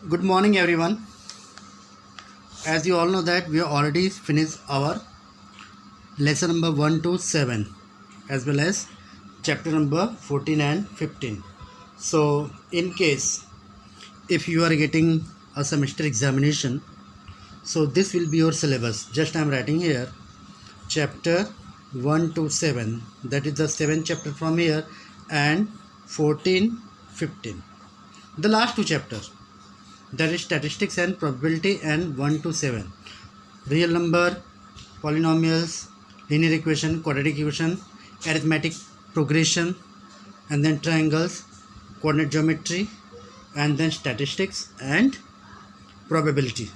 Good morning, everyone. As you all know that we have already finished our lesson number 1 to 7 as well as chapter number 14 and 15. So in case if you are getting a semester examination, so this will be your syllabus. Just I am writing here chapter 1 to 7, that is the 7th chapter from here, and 14, 15, the last two chapters, that is statistics and probability, and 1 to 7 real number, polynomials, linear equation, quadratic equation, arithmetic progression, and then triangles, coordinate geometry, and then statistics and probability.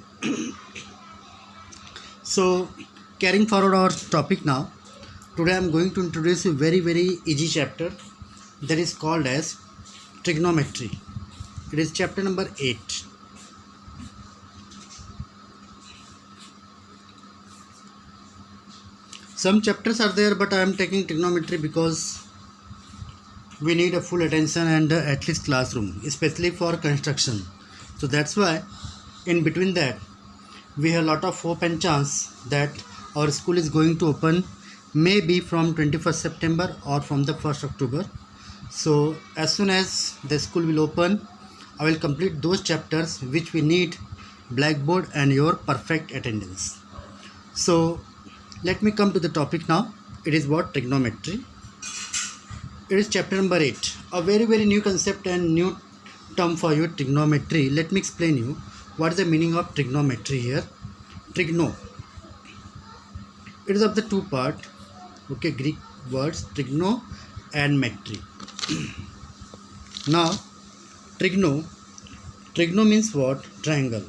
So carrying forward our topic now, today I am going to introduce a very easy chapter that is called as trigonometry. It is chapter number 8. Some chapters are there, but I am taking trigonometry because we need a full attention and at least classroom, especially for construction. So that's why in between that we have a lot of hope and chance that our school is going to open maybe from 21st September or from the 1st October. So as soon as the school will open, I will complete those chapters which we need blackboard and your perfect attendance. So let me come to the topic now. It is what trigonometry. It is chapter number 8. A very new concept and new term for you, trigonometry. Let me explain you what is the meaning of trigonometry here. Trigno. It is of the two part. Okay, Greek words trigno and metry. Now, trigno. Trigno means what? Triangle.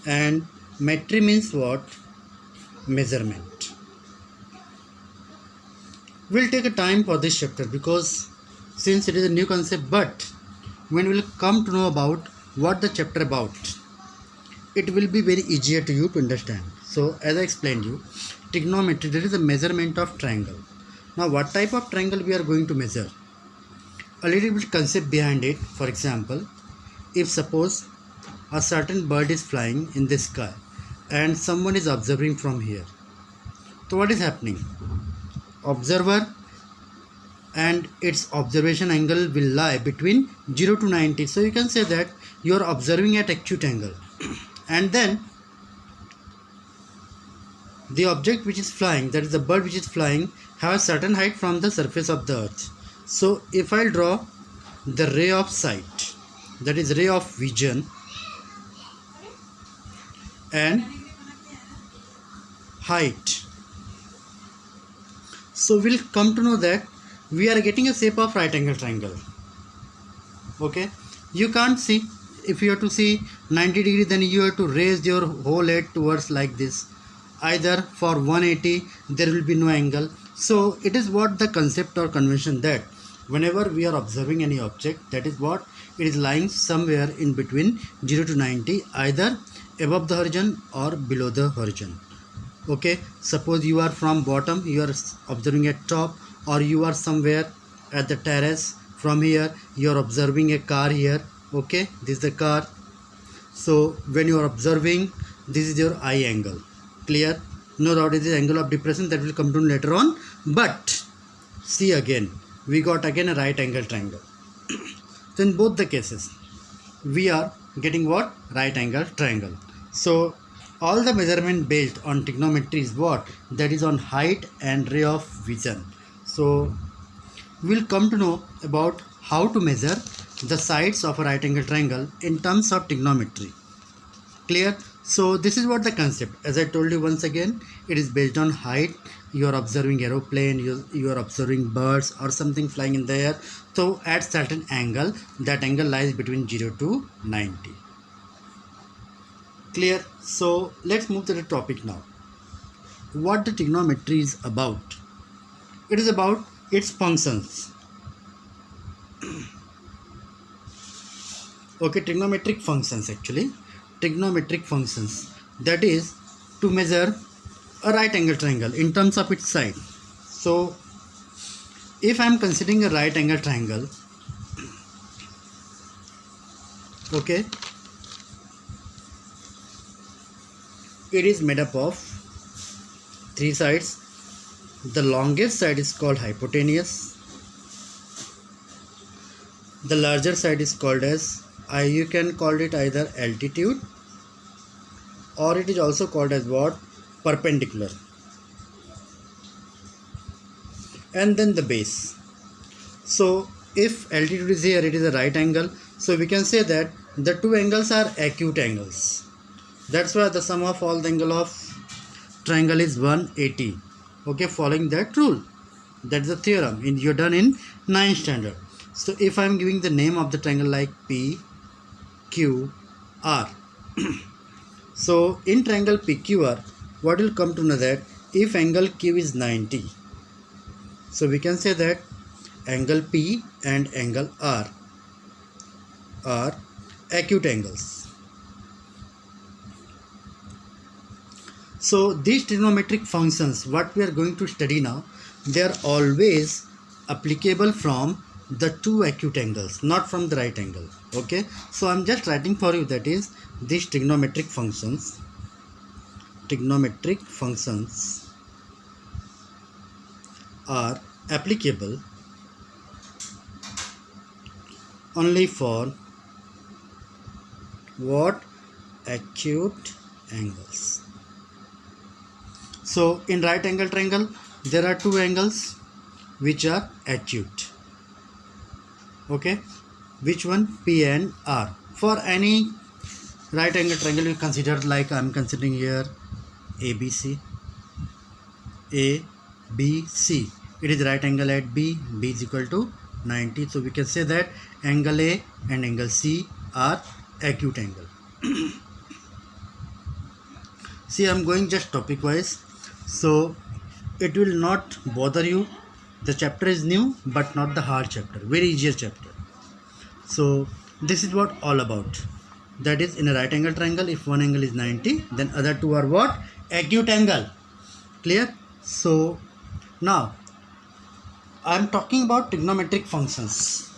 And metry means what? Measurement. We'll take a time for this chapter because since it is a new concept, but when we'll come to know about what the chapter about, it will be very easier to you to understand. So as I explained you, trigonometry, that is the measurement of triangle. Now what type of triangle we are going to measure? A little bit concept behind it. For example, if suppose a certain bird is flying in the sky and someone is observing from here, so what is happening? Observer and its observation angle will lie between 0 to 90. So you can say that you are observing at acute angle, and then the object which is flying, that is the bird which is flying, have a certain height from the surface of the earth. So if I draw the ray of sight, that is ray of vision, and height, so we'll come to know that we are getting a shape of right angle triangle. Okay, you can't see. If you have to see 90 degree, then you have to raise your whole head towards like this. Either for 180 there will be no angle. So it is what the concept or convention that whenever we are observing any object, that is what it is lying somewhere in between 0 to 90, either above the horizon or below the horizon. Okay, suppose you are from bottom, you are observing at top, or you are somewhere at the terrace. From here you are observing a car here. Okay, this is the car. So when you are observing, this is your eye angle. Clear? No doubt it is angle of depression, that will come to later on. But see, again we got again a right angle triangle. So in both the cases we are getting what? Right angle triangle. So all the measurement based on trigonometry is what? That is on height and ray of vision. So we'll come to know about how to measure the sides of a right angle triangle in terms of trigonometry. Clear? So this is what the concept. As I told you once again, it is based on height. You are observing aeroplane, you are observing birds or something flying in the air. So at certain angle, that angle lies between 0 to 90. Clear? So let's move to the topic now. What the trigonometry is about? It is about its functions. Okay, trigonometric functions actually. Trigonometric functions, that is to measure a right angle triangle in terms of its side. So if I am considering a right angle triangle, Okay, it is made up of three sides. The longest side is called hypotenuse. The larger side is called as you can call it either altitude, or it is also called as what? Perpendicular. And then the base. So if altitude is here, it is a right angle. So we can say that the two angles are acute angles. That's why the sum of all the angle of triangle is 180. Okay, following that rule. That's the theorem you're done in 9th standard. So if I'm giving the name of the triangle like P, Q, R. So in triangle PQR, what will come to know that if angle Q is 90, so we can say that angle P and angle R are acute angles. So these trigonometric functions, what we are going to study now, they are always applicable from the two acute angles, not from the right angle. Okay, so I'm just writing for you, that is, these trigonometric functions are applicable only for what? Acute angles. So in right angle triangle there are two angles which are acute. Okay, which one? P and R. For any right angle triangle you consider, like I am considering here ABC. It is right angle at B. B is equal to 90. So we can say that angle A and angle C are acute angle. See, I am going just topic wise, so it will not bother you. The chapter is new but not the hard chapter, very easier chapter. So this is what all about. That is, in a right angle triangle, if one angle is 90, then other two are what? Acute angle. Clear? So now I am talking about trigonometric functions.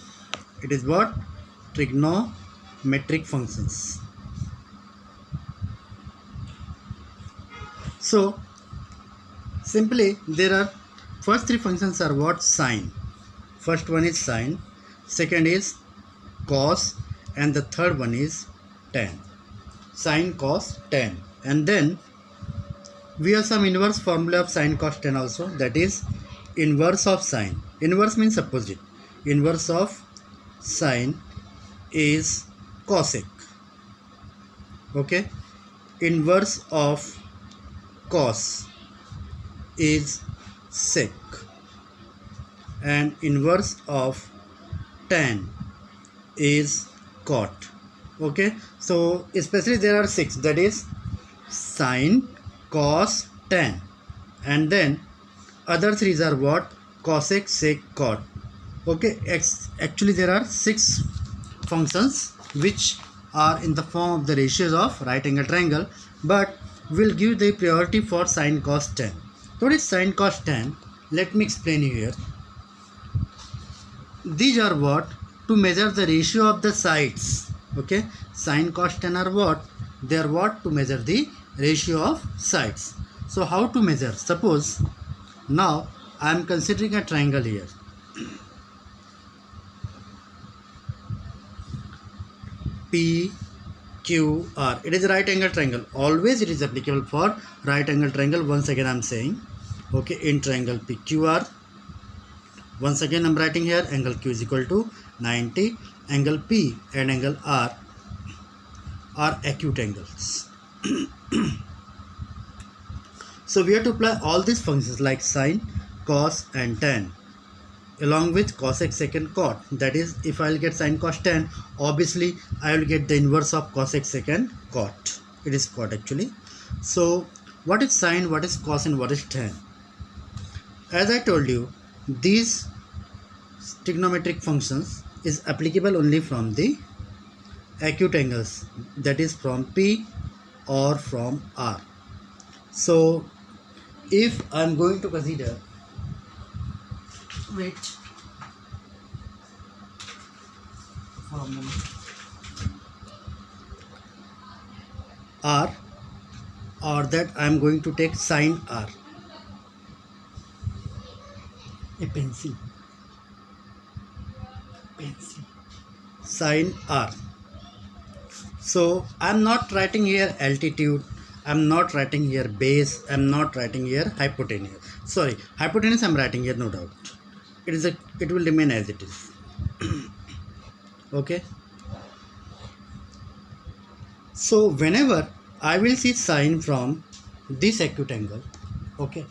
It is what? Trigonometric functions. So simply there are first three functions are what? Sine. First one is sine, second is cos, and the third one is tan. Sine, cos, tan. And then we have some inverse formula of sine, cos, tan also, that is inverse of sine. Inverse means opposite. Inverse of sine is cosec. Okay. Inverse of cos is sec, and inverse of tan is cot. Okay, so especially there are six, that is sine, cos, tan, and then other threes are what? Cosec, sec, cot. Okay, actually there are six functions which are in the form of the ratios of right angle triangle, but we'll give the priority for sine, cos, tan. What is sine, cos, tan? Let me explain you here. These are what? To measure the ratio of the sides. Okay, sine, cos, tan are what? They are what? To measure the ratio of sides. So how to measure? Suppose now I am considering a triangle here. P, Q, R. It is a right angle triangle. Always it is applicable for right angle triangle. Once again I am saying, okay, in triangle PQR, once again I am writing here angle Q is equal to 90. Angle P and angle R are acute angles. So we have to apply all these functions like sine, cos and tan, along with cosec, sec and cot. That is, if I will get sine, cos, tan, obviously I will get the inverse of cosec, sec and cot. It is cot actually. So what is sine, what is cos and what is tan? As I told you, these trigonometric functions is applicable only from the acute angles, that is from P or from R. So if I am going to consider, wait for a moment. R, or that I am going to take sine R. A pencil. Sine R. So I am not writing here altitude, I am not writing here base, I am not writing here hypotenuse. Sorry, hypotenuse I am writing here, no doubt. It will remain as it is. Okay. So whenever I will see sine from this acute angle, okay.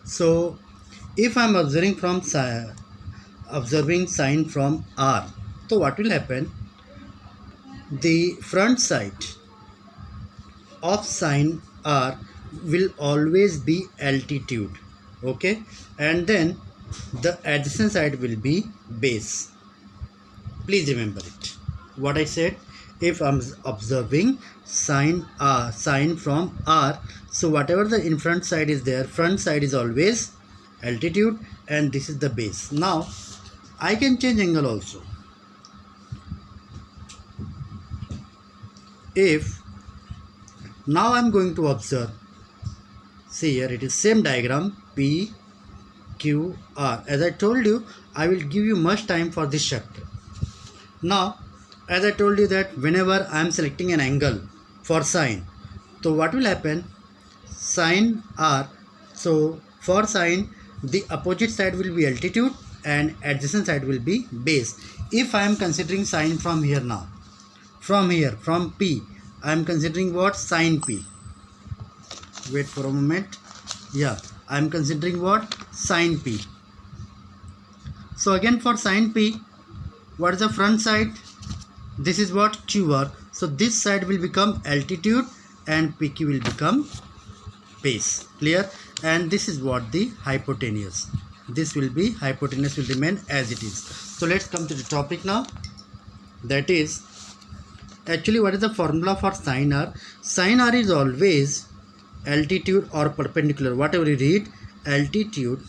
So if I am observing sine from R, so what will happen? The front side of sine R will always be altitude, okay, and then the adjacent side will be base. Please remember it. What I said, if I'm observing sine from R, so whatever the in front side is there, front side is always altitude, and this is the base. Now I can change angle also. If now I'm going to observe, see here it is same diagram, P, Q, R. As I told you, I will give you much time for this chapter. Now, as I told you that whenever I am selecting an angle for sine, so what will happen? Sine R. So for sine, the opposite side will be altitude and adjacent side will be base. If I am considering sine from here now, from here, from P, I am considering what? Sine P. Wait for a moment. Yeah, I am considering what? Sine P. So again for sine P, what is the front side? This is what? QR. So this side will become altitude and PQ will become base. Clear? And this is what? The hypotenuse. This will be, hypotenuse will remain as it is. So let's come to the topic now. That is, actually what is the formula for sine R? Sine R is always altitude or perpendicular, whatever you read, altitude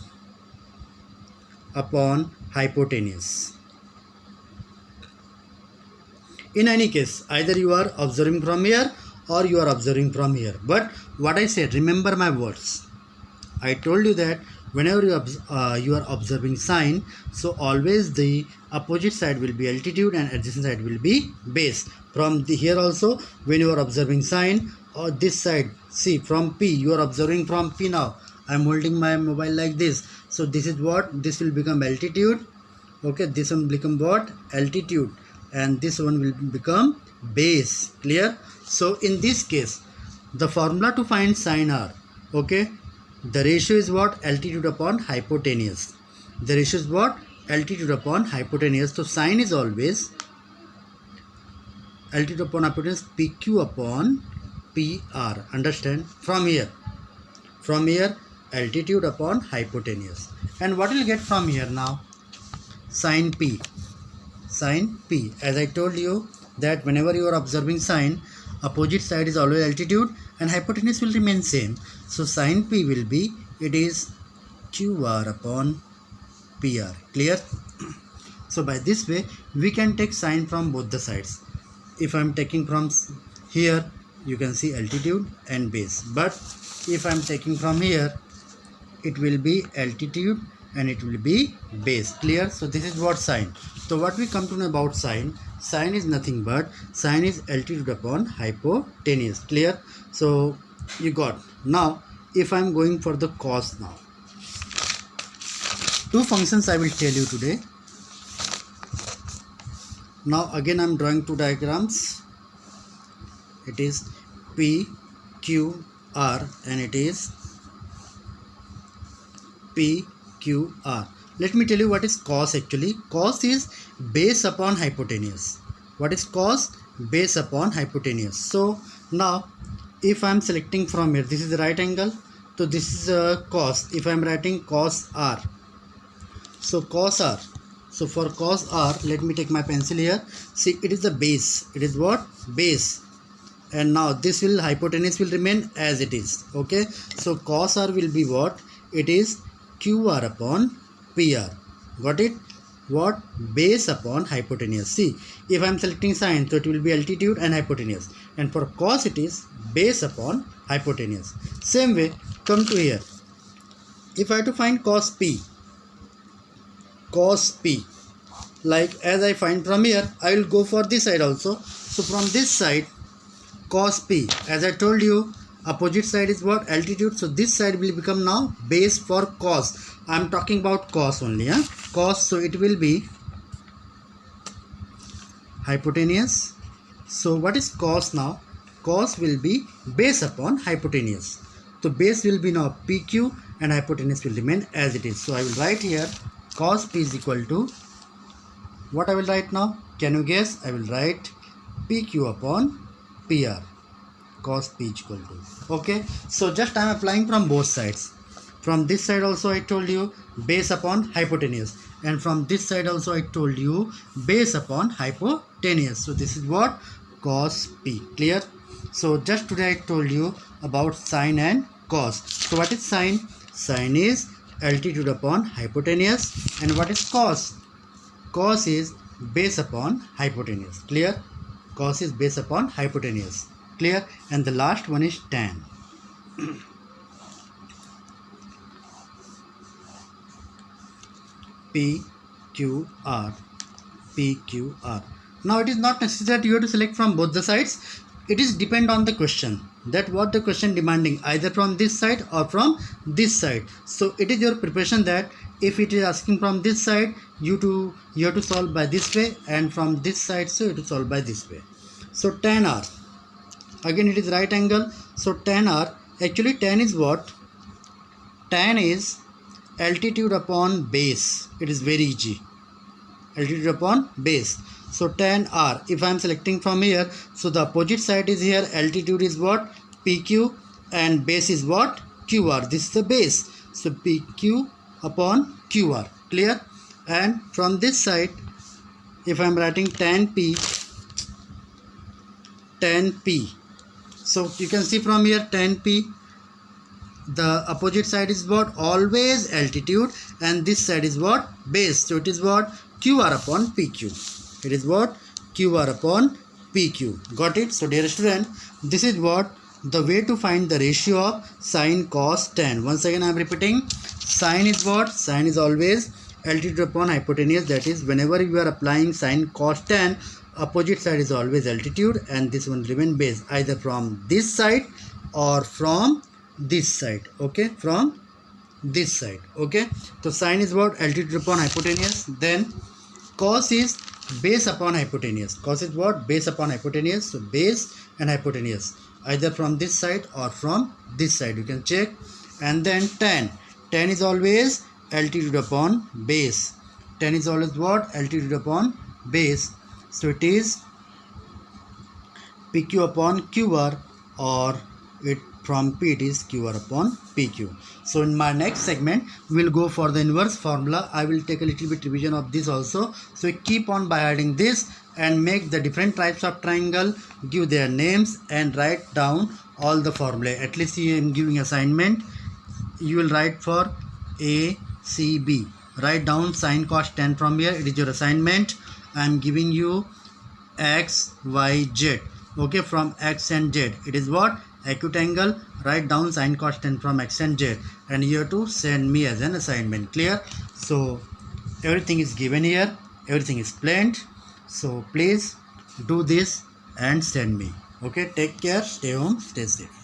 upon hypotenuse. In any case, either you are observing from here or you are observing from here. But what I said, remember my words. I told you that whenever you are observing sine, so always the opposite side will be altitude and adjacent side will be base. From the here also, when you are observing sine, or this side, see from P, you are observing from P now. I am holding my mobile like this. So this is what? This will become altitude. Okay, this one will become what? Altitude. And this one will become base. Clear? So in this case, the formula to find sine R, okay, the ratio is what? Altitude upon hypotenuse. The ratio is what? Altitude upon hypotenuse. So sine is always altitude upon hypotenuse, PQ upon PR. Understand? From here, altitude upon hypotenuse. And what will get from here now? Sine P. Sine P. As I told you that whenever you are observing sine, opposite side is always altitude and hypotenuse will remain same. So sine P will be, it is QR upon PR. Clear? So by this way, we can take sine from both the sides. If I am taking from here, you can see altitude and base. But if I am taking from here, it will be altitude and it will be base. Clear? So this is what sine. So what we come to know about sine, sine is nothing but, sine is altitude upon hypotenuse. Clear? So you got. Now if I am going for the cos now, two functions I will tell you today. Now again I am drawing two diagrams. It is P, Q, R and it is P, Q, R. Let me tell you what is cos actually. Cos is base upon hypotenuse. What is cos? Base upon hypotenuse. So now if I am selecting from here, this is the right angle. So this is cos. If I am writing cos R. So cos R. So for cos R, let me take my pencil here. See, it is the base. It is what? Base. And now this will, hypotenuse will remain as it is. Okay. So cos R will be what? It is QR upon PR. Got it? what? Base upon hypotenuse. See, if I am selecting sine, so it will be altitude and hypotenuse, and for cos it is base upon hypotenuse. Same way, come to here. If I have to find cos p, like as I find from here, I will go for this side also. So from this side, cos p, as I told you, opposite side is what? Altitude. So this side will become now base for cos. I am talking about cos only, cos. So it will be hypotenuse. So what is cos now? Cos will be base upon hypotenuse. So base will be now PQ and hypotenuse will remain as it is. So I will write here cos P is equal to, what I will write now? Can you guess? I will write PQ upon PR. Cos P is equal to. Okay. So just I am applying from both sides. From this side also I told you base upon hypotenuse, and from this side also I told you base upon hypotenuse. So this is what? Cos P. Clear? So just today I told you about sine and cos. So what is sine? Sine is altitude upon hypotenuse, and what is cos? Cos is base upon hypotenuse. Clear? Cos is base upon hypotenuse. Clear? And the last one is tan. PQR. PQR. Now it is not necessary that you have to select from both the sides. It is depend on the question, that what the question demanding, either from this side or from this side. So it is your preparation that if it is asking from this side, you have to solve by this way, and from this side, so you have to solve by this way. So tan R, again it is right angle. So tan R, actually tan is what? Tan is altitude upon base. It is very easy. Altitude upon base. So tan R, if I am selecting from here, so the opposite side is here. Altitude is what? PQ, and base is what? QR. This is the base. So PQ upon QR. Clear? And from this side, if I am writing tan P, so you can see from here tan P, the opposite side is what? Always altitude, and this side is what? Base. So it is what? QR upon PQ. It is what? QR upon PQ. Got it? So dear student, this is what the way to find the ratio of sine, cos, tan. Once again I am repeating, sine is what? Sine is always altitude upon hypotenuse. That is, whenever you are applying sine, cos, tan, opposite side is always altitude, and this one remain base, either from this side or from this side. Okay, from this side. Okay, so sine is what? Altitude upon hypotenuse. Then cos is base upon hypotenuse. Cos is what? Base upon hypotenuse. So base and hypotenuse, either from this side or from this side, you can check. And then tan. Tan is always altitude upon base. Tan is always what? Altitude upon base. So it is PQ upon QR, or it from P it is QR upon PQ. So in my next segment we will go for the inverse formula. I will take a little bit revision of this also. So keep on by adding this and make the different types of triangle, give their names and write down all the formulae. At least I am giving assignment. You will write for A, C, B. Write down sine, cos, tan from here. It is your assignment. I am giving you X, Y, Z. Okay, from X and Z. It is what? Acute angle. Write down sine, cos, tan from X and Z, and you have to send me as an assignment. Clear? So everything is given here, everything is planned. So please do this and send me. Okay, take care, stay home, stay safe.